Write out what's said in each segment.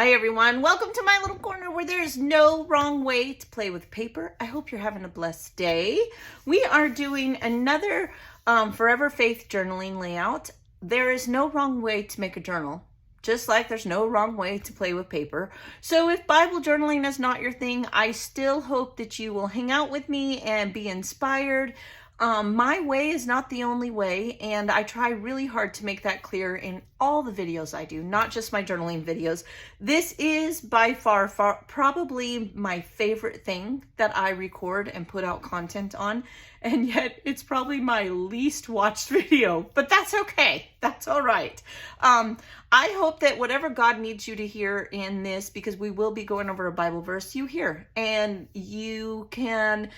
Hi everyone, welcome to my little corner where there's no wrong way to play with paper. I hope you're having a blessed day. We are doing another Forever Faith journaling layout. There is no wrong way to make a journal, just like there's no wrong way to play with paper. So if Bible journaling is not your thing, I still hope that you will hang out with me and be inspired. My way is not the only way, and I try really hard to make that clear in all the videos I do, not just my journaling videos. This is by far probably my favorite thing that I record and put out content on, and yet it's probably my least watched video, but that's okay. That's all right. I hope that whatever God needs you to hear in this, because we will be going over a Bible verse, you hear, and you can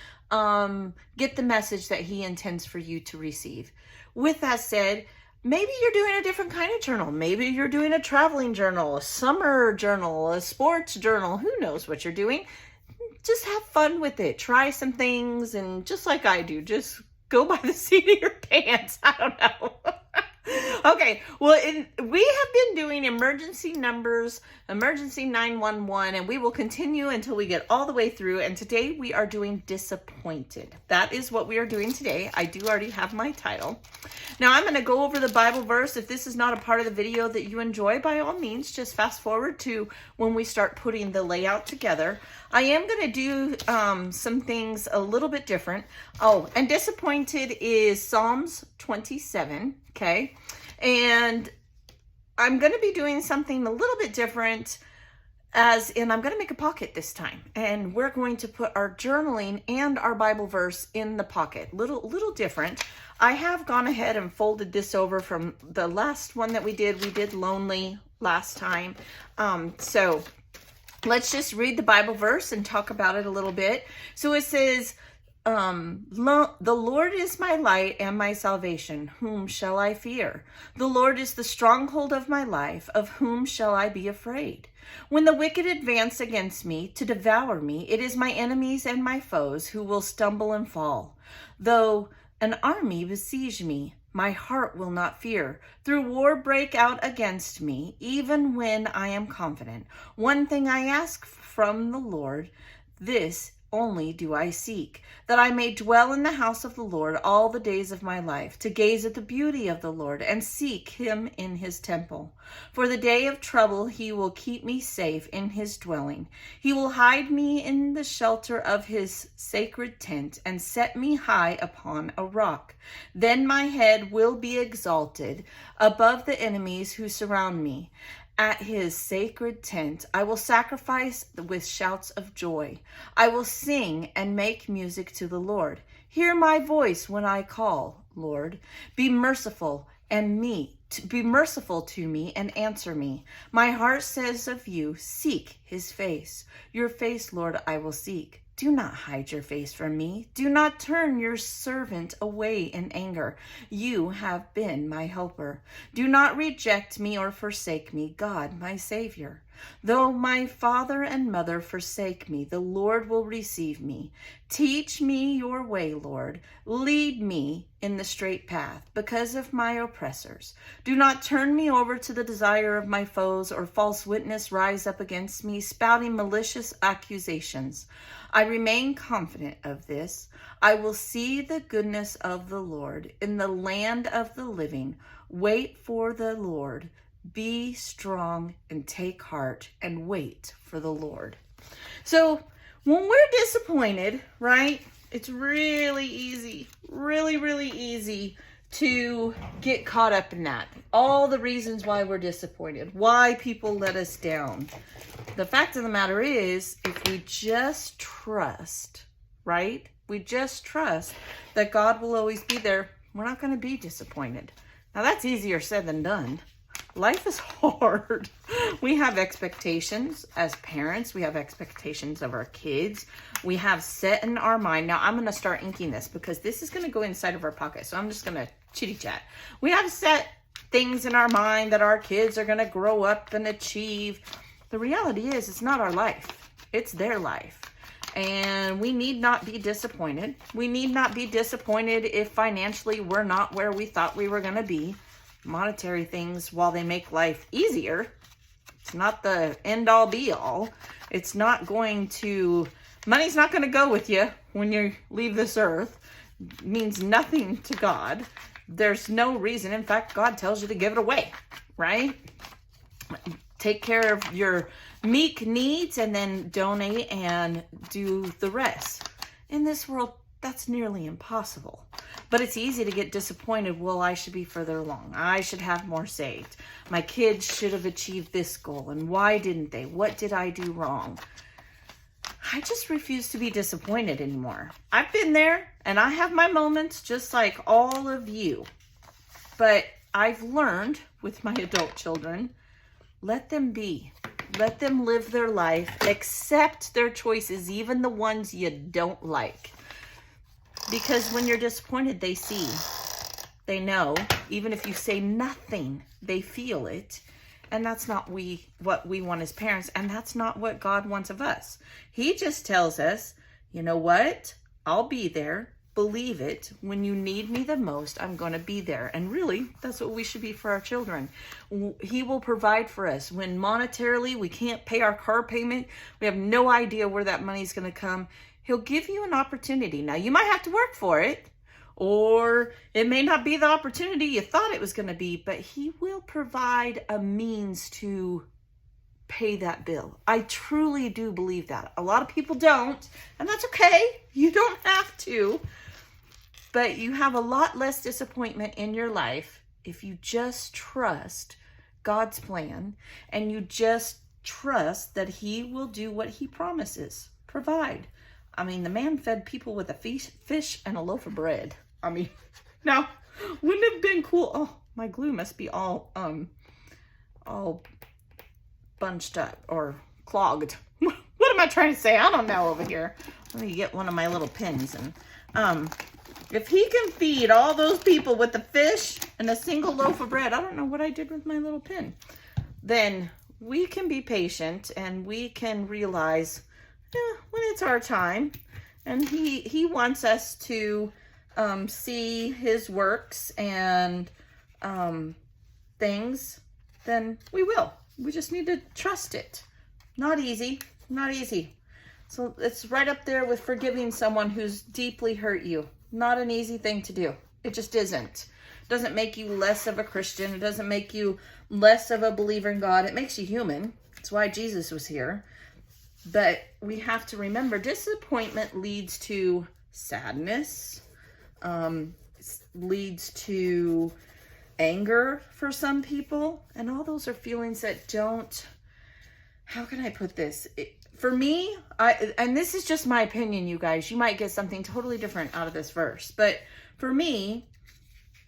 get the message that he intends for you to receive. With that said, maybe you're doing a different kind of journal. Maybe you're doing a traveling journal, a summer journal, a sports journal. Who knows what you're doing? Just have fun with it. Try some things, and just like I do, just go by the seat of your pants. I don't know. Okay, well, we have been doing emergency numbers, emergency 911, and we will continue until we get all the way through. And today we are doing disappointed. That is what we are doing today. I do already have my title. Now I'm going to go over the Bible verse. If this is not a part of the video that you enjoy, by all means, just fast forward to when we start putting the layout together. I am going to do some things a little bit different. Oh, and disappointed is Psalms 27, okay? And I'm going to be doing something a little bit different, and I'm going to make a pocket this time. And we're going to put our journaling and our Bible verse in the pocket. Little different. I have gone ahead and folded this over from the last one that we did. We did lonely last time. So let's just read the Bible verse and talk about it a little bit. So it says, the Lord is my light and my salvation. Whom shall I fear? The Lord is the stronghold of my life. Of whom shall I be afraid? When the wicked advance against me to devour me, it is my enemies and my foes who will stumble and fall. Though an army besiege me, my heart will not fear. Through war break out against me, even when I am confident. One thing I ask from the Lord, this only do I seek, that I may dwell in the house of the Lord all the days of my life, to gaze at the beauty of the Lord and seek him in his temple. For the day of trouble he will keep me safe in his dwelling. He will hide me in the shelter of his sacred tent and set me high upon a rock. Then my head will be exalted above the enemies who surround me. At his sacred tent, I will sacrifice with shouts of joy. I will sing and make music to the Lord. Hear my voice when I call, Lord. Be merciful to me and answer me. My heart says of you, seek his face. Your face, Lord, I will seek. Do not hide your face from me. Do not turn your servant away in anger. You have been my helper. Do not reject me or forsake me, God, my Savior. Though my father and mother forsake me, the Lord will receive me. Teach me your way, Lord. Lead me in the straight path because of my oppressors. Do not turn me over to the desire of my foes, or false witness rise up against me, spouting malicious accusations. I remain confident of this. I will see the goodness of the Lord in the land of the living. Wait for the Lord. Be strong and take heart and wait for the Lord. So when we're disappointed, right, it's really easy, really easy to get caught up in that. All the reasons why we're disappointed, why people let us down. The fact of the matter is, if we just trust, right, we just trust that God will always be there, we're not going to be disappointed. Now that's easier said than done. Life is hard. We have expectations as parents. We have expectations of our kids. We have set in our mind. Now I'm going to start inking this because this is going to go inside of our pocket. So I'm just going to chitty chat. We have set things in our mind that our kids are going to grow up and achieve. The reality is it's not our life. It's their life. And we need not be disappointed. We need not be disappointed if financially we're not where we thought we were going to be. Monetary things, while they make life easier, It's not the end all be all. It's not going to, money's not going to go with you when you leave this earth. It means nothing to God. There's no reason. In fact, God tells you to give it away, right? Take care of your meek needs and then donate and do the rest. In this world, that's nearly impossible. But it's easy to get disappointed. Well, I should be further along. I should have more saved. My kids should have achieved this goal. And why didn't they? What did I do wrong? I just refuse to be disappointed anymore. I've been there and I have my moments just like all of you. But I've learned with my adult children, let them be. Let them live their life. Accept their choices, even the ones you don't like. Because when you're disappointed, they see, they know, even if you say nothing, they feel it. And that's not what we want as parents. And that's not what God wants of us. He just tells us, you know what? I'll be there. Believe it. When you need me the most, I'm going to be there. And really, that's what we should be for our children. He will provide for us. When monetarily we can't pay our car payment, we have no idea where that money's going to come. He'll give you an opportunity. Now, you might have to work for it, or it may not be the opportunity you thought it was going to be, but he will provide a means to pay that bill. I truly do believe that. A lot of people don't, and that's okay. You don't have to, but you have a lot less disappointment in your life if you just trust God's plan and you just trust that he will do what he promises, provide. I mean, the man fed people with a fish and a loaf of bread. I mean, now, wouldn't it have been cool? Oh, my glue must be all bunched up or clogged. What am I trying to say? I don't know over here. Let me get one of my little pins. And if he can feed all those people with the fish and a single loaf of bread, I don't know what I did with my little pin, then we can be patient and we can realize when it's our time, and he wants us to see his works and things, then we will. We just need to trust it. Not easy, not easy. So it's right up there with forgiving someone who's deeply hurt you. Not an easy thing to do. It just isn't. It doesn't make you less of a Christian. It doesn't make you less of a believer in God. It makes you human. That's why Jesus was here. But we have to remember, disappointment leads to sadness, leads to anger for some people. And all those are feelings that don't, how can I put this? For me, and this is just my opinion, you guys, you might get something totally different out of this verse. But for me,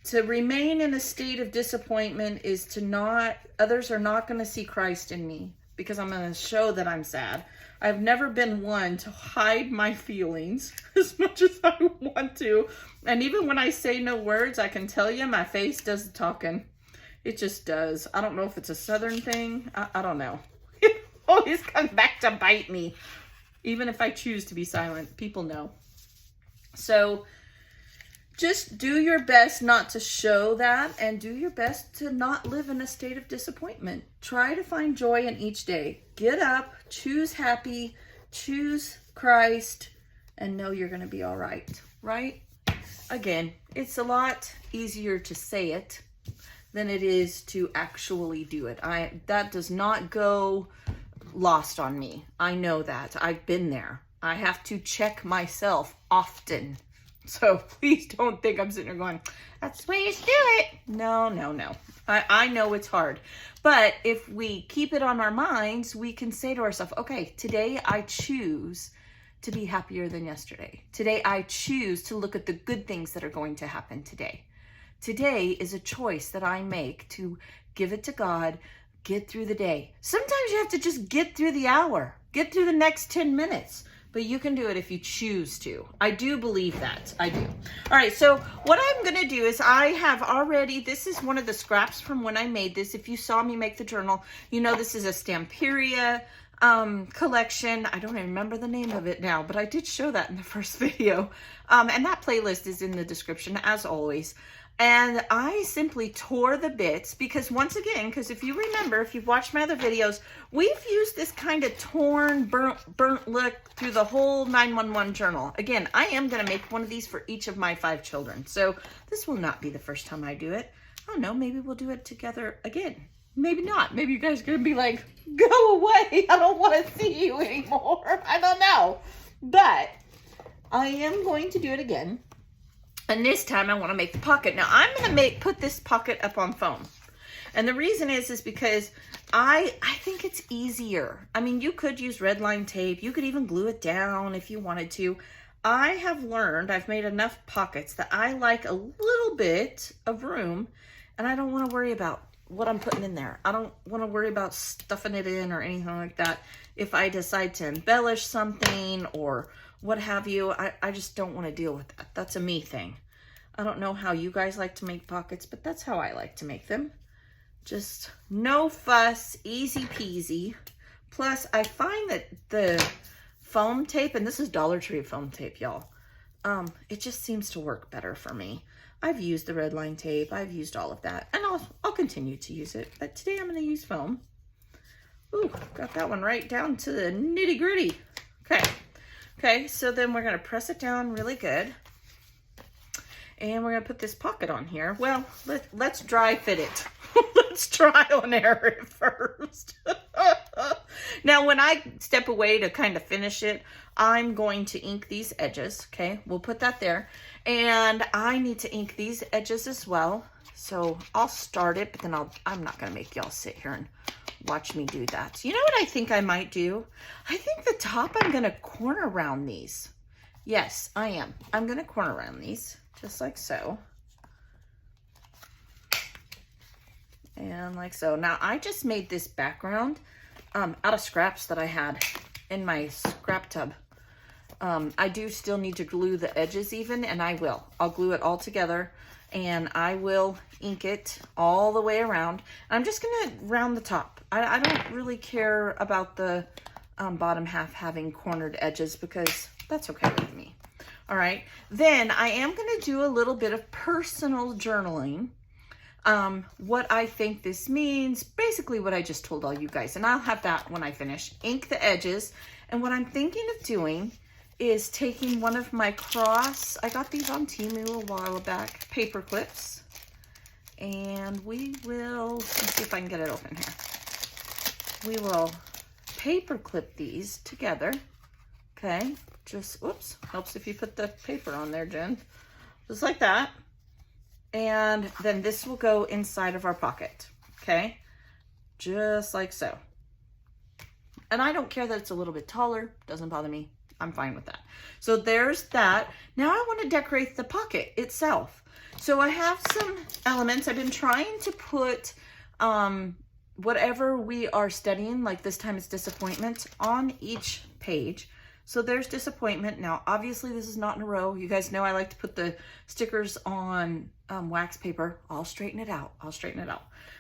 to remain in a state of disappointment is to not, others are not going to see Christ in me because I'm going to show that I'm sad. I've never been one to hide my feelings as much as I want to. And even when I say no words, I can tell you my face does the talking. It just does. I don't know if it's a Southern thing. I don't know. It always comes back to bite me. Even if I choose to be silent, people know. So just do your best not to show that, and do your best to not live in a state of disappointment. Try to find joy in each day. Get up, choose happy, choose Christ, and know you're going to be all right, right? Again, it's a lot easier to say it than it is to actually do it. That does not go lost on me. I know that. I've been there. I have to check myself often. So please don't think I'm sitting there going, that's the way you should do it. No, no, no. I know it's hard. But if we keep it on our minds, we can say to ourselves, okay, today I choose to be happier than yesterday. Today I choose to look at the good things that are going to happen today. Today is a choice that I make to give it to God, get through the day. Sometimes you have to just get through the hour, get through the next 10 minutes. But you can do it if you choose to. I do believe that. I do. All right, so what I'm going to do is I have already, this is one of the scraps from when I made this. If you saw me make the journal, you know this is a Stamperia collection. I don't even remember the name of it now, but I did show that in the first video. And that playlist is in the description, as always. And I simply tore the bits because once again, because if you remember, if you've watched my other videos, we've used this kind of torn, burnt look through the whole 911 journal. Again, I am going to make one of these for each of my 5 children. So this will not be the first time I do it. I don't know, maybe we'll do it together again. Maybe not. Maybe you guys are going to be like, go away. I don't want to see you anymore. I don't know. But I am going to do it again. And this time I want to make the pocket. Now I'm going to put this pocket up on foam. And the reason is because I think it's easier. I mean, you could use red line tape. You could even glue it down if you wanted to. I have learned, I've made enough pockets that I like a little bit of room, and I don't want to worry about what I'm putting in there. I don't want to worry about stuffing it in or anything like that. If I decide to embellish something or what have you, I just don't want to deal with that. That's a me thing. I don't know how you guys like to make pockets, but that's how I like to make them. Just no fuss, easy peasy. Plus, I find that the foam tape, and this is Dollar Tree foam tape, y'all, it just seems to work better for me. I've used the red line tape, I've used all of that, and I'll continue to use it, but today I'm going to use foam. Ooh, got that one right down to the nitty gritty. Okay, so then we're going to press it down really good. And we're going to put this pocket on here. Well, let's dry fit it. Let's trial and error it first. Now, when I step away to kind of finish it, I'm going to ink these edges. Okay, we'll put that there. And I need to ink these edges as well. So I'll start it, but then I'm not going to make y'all sit here and watch me do that. You know what I think I might do? I think the top I'm going to corner round these. Yes, I am. I'm going to corner round these. Just like so. And like so. Now, I just made this background out of scraps that I had in my scrap tub. I do still need to glue the edges even, and I will. I'll glue it all together, and I will ink it all the way around. I'm just going to round the top. I don't really care about the bottom half having cornered edges because that's okay with me. All right, then I am going to do a little bit of personal journaling. What I think this means, basically what I just told all you guys, and I'll have that when I finish. Ink the edges, and what I'm thinking of doing is taking one of my I got these on Temu a while back, paper clips, and we will, let's see if I can get it open here. We will paper clip these together, okay? Just, oops, helps if you put the paper on there, Jen. Just like that. And then this will go inside of our pocket, okay? Just like so. And I don't care that it's a little bit taller. Doesn't bother me. I'm fine with that. So there's that. Now I want to decorate the pocket itself. So I have some elements. I've been trying to put whatever we are studying, like this time it's disappointment, on each page. So there's disappointment. Now, obviously, this is not in a row. You guys know I like to put the stickers on wax paper. I'll straighten it out.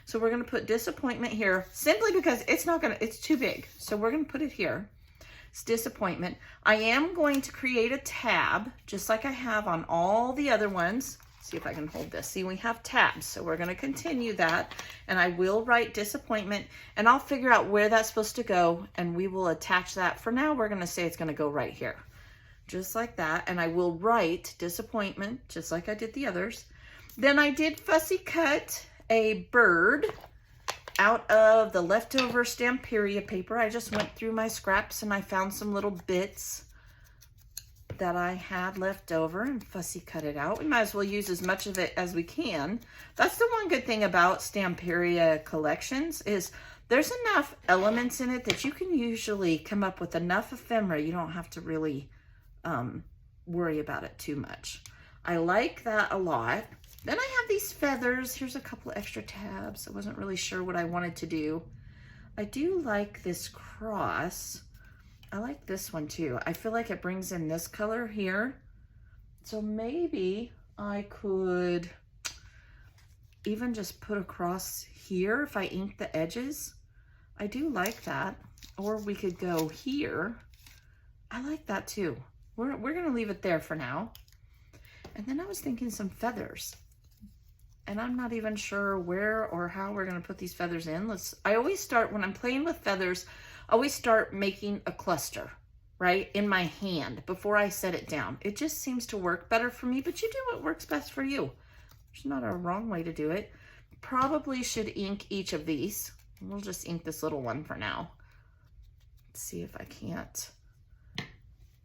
So we're going to put disappointment here simply because it's too big. So we're going to put it here. It's disappointment. I am going to create a tab, just like I have on all the other ones. See if I can hold this. See, we have tabs, so we're going to continue that, and I will write disappointment, and I'll figure out where that's supposed to go, and we will attach that. For now, we're going to say it's going to go right here, just like that, and I will write disappointment, just like I did the others. Then I did fussy cut a bird out of the leftover Stamperia paper. I just went through my scraps, and I found some little bits that I had left over and fussy cut it out. We might as well use as much of it as we can. That's the one good thing about Stamperia collections is there's enough elements in it that you can usually come up with enough ephemera. You don't have to really worry about it too much. I like that a lot. Then I have these feathers. Here's a couple extra tabs. I wasn't really sure what I wanted to do. I do like this cross. I like this one too. I feel like it brings in this color here. So maybe I could even just put a cross here if I ink the edges. I do like that. Or we could go here. I like that too. We're gonna leave it there for now. And then I was thinking some feathers. and I'm not even sure where or how we're going to put these feathers in. I always start, when I'm playing with feathers, I always start making a cluster, right, in my hand before I set it down. It just seems to work better for me, but you do what works best for you. There's not a wrong way to do it. Probably should ink each of these. We'll just ink this little one for now. Let's see if I can't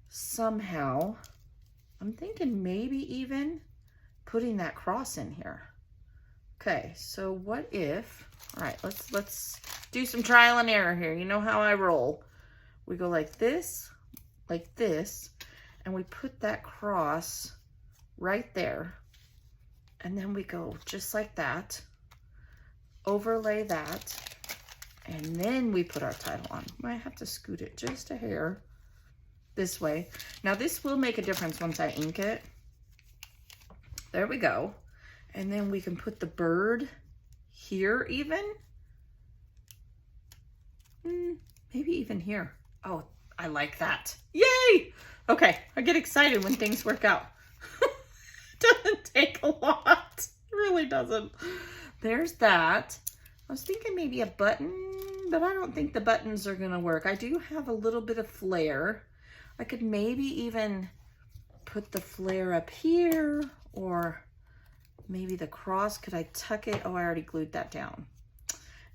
somehow. I'm thinking maybe even putting that cross in here. Okay, so what if, all right, let's do some trial and error here. You know how I roll. We go like this, and we put that cross right there. And then we go just like that, overlay that, and then we put our title on. Might have to scoot it just a hair this way. Now this will make a difference once I ink it. There we go. And then we can put the bird here even. Maybe even here. Oh, I like that. Yay! Okay, I get excited when things work out. Doesn't take a lot. It really doesn't. There's that. I was thinking maybe a button, but I don't think the buttons are gonna work. I do have a little bit of flare. I could maybe even put the flare up here, or maybe the cross. Could I tuck it? Oh, I already glued that down.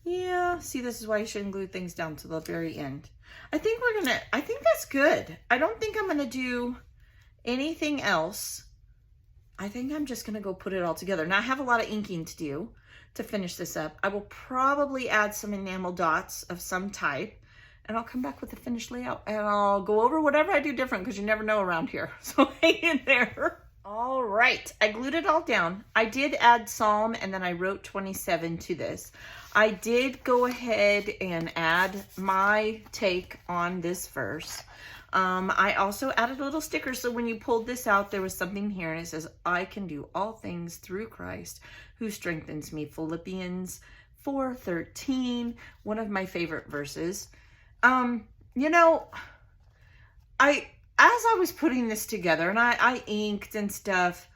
Yeah, see, this is why you shouldn't glue things down to the very end. I think that's good. I don't think I'm gonna do anything else. I think I'm just gonna go put it all together. Now I have a lot of inking to do to finish this up. I will probably add some enamel dots of some type, and I'll come back with the finished layout, and I'll go over whatever I do different, because you never know around here. So hang in there. All right, I glued it all down. I did add Psalm, and then I wrote 27 to this. I did go ahead and add my take on this verse. I also added a little sticker, so when you pulled this out, there was something here, and it says, I can do all things through Christ who strengthens me. Philippians 4:13, one of my favorite verses. You know, as I was putting this together, and I inked and stuff,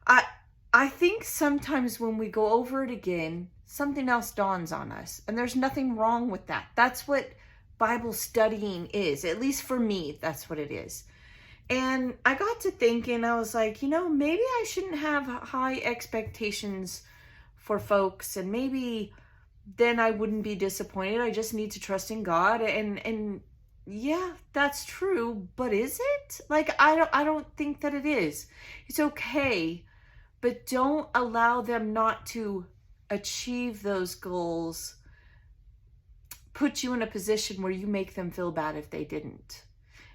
I think sometimes when we go over it again, something else dawns on us, and there's nothing wrong with that. That's what Bible studying is. At least for me, that's what it is. And I got to thinking, I was like, you know, maybe I shouldn't have high expectations for folks, and maybe then I wouldn't be disappointed. I just need to trust in God. And yeah, that's true, but is it? Like, I don't think that it is. It's okay, but don't allow them not to achieve those goals, put you in a position where you make them feel bad if they didn't.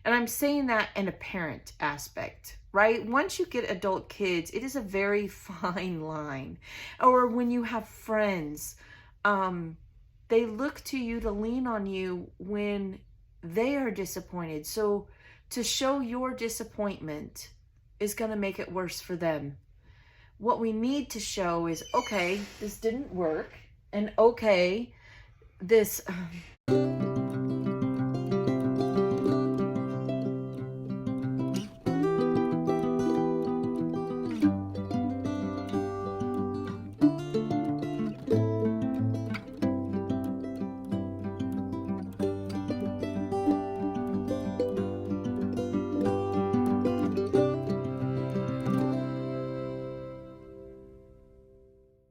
And I'm saying that in a parent aspect, right? Once you get adult kids, it is a very fine line. Or when you have friends, they look to you to lean on you when they are disappointed. So to show your disappointment is going to make it worse for them. What we need to show is, okay, this didn't work, and okay, this